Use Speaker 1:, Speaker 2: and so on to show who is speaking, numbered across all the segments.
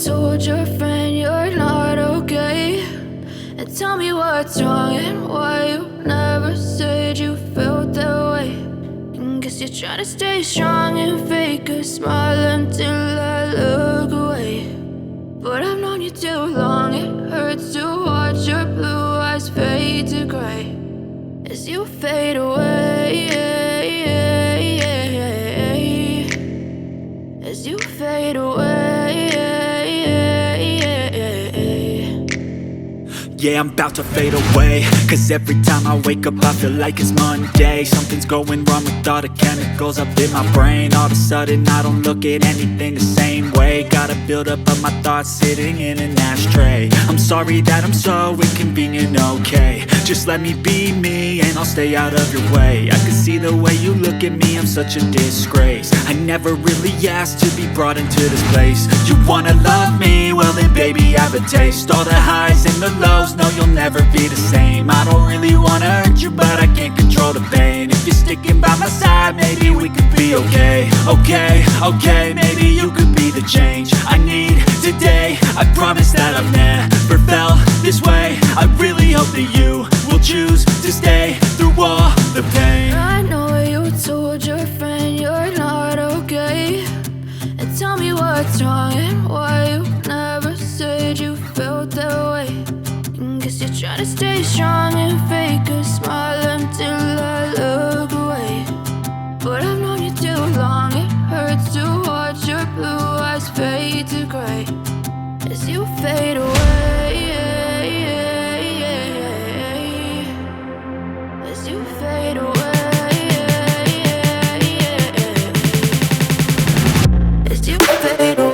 Speaker 1: told your friend you're not okay, and tell me what's wrong and why you never said you felt that way. And guess you're trying to stay strong and fake a smile until I look away. But I've known you too long, it hurts to watch your blue eyes fade to gray as you fade away, as you fade away.
Speaker 2: Yeah, I'm about to fade away, cause every time I wake up I feel like it's Monday. Something's going wrong with all the chemicals up in my brain. All of a sudden I don't look at anything the same way. Gotta build up of my thoughts sitting in an ashtray. I'm sorry that I'm so inconvenient, okay. Just let me be me and I'll stay out of your way. I can see the way you look at me, I'm such a disgrace. I never really asked to be brought into this place. You wanna love me? Well then baby have a taste. All the highs and the lows, no you'll never be the same. I don't really wanna hurt you but I can't control the pain. If you're sticking by my side maybe we could be okay. Okay, maybe you could be the change I need today. I promise that I've never felt this way. I really hope that you will choose to stay through all the pain.
Speaker 1: I know you told your friend you're not okay, and tell me what's wrong and why you never said you felt that way. And guess you're trying to stay strong and fake a smile until I look away. But I've known you too long, it hurts to watch your blue eyes fade to gray as you fade away, as you fade away, as you fade away.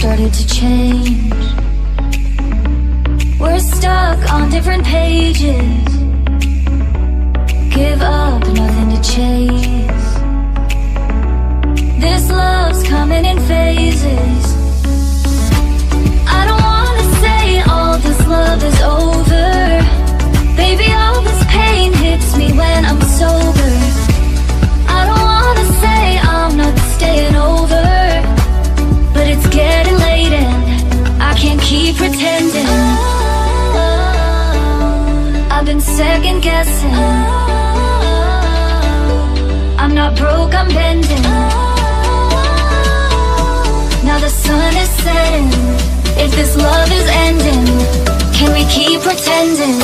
Speaker 3: Started to change. We're stuck on different pages. Give up, nothing to chase. This love's coming in phases. I don't wanna say all this love is over. Baby, all this pain hits me when I'm sober. I don't wanna say I'm not staying over, but it's getting late and I can't keep pretending. I've been second guessing. I'm not broke, I'm bending. Now the sun is setting. If this love is ending, can we keep pretending?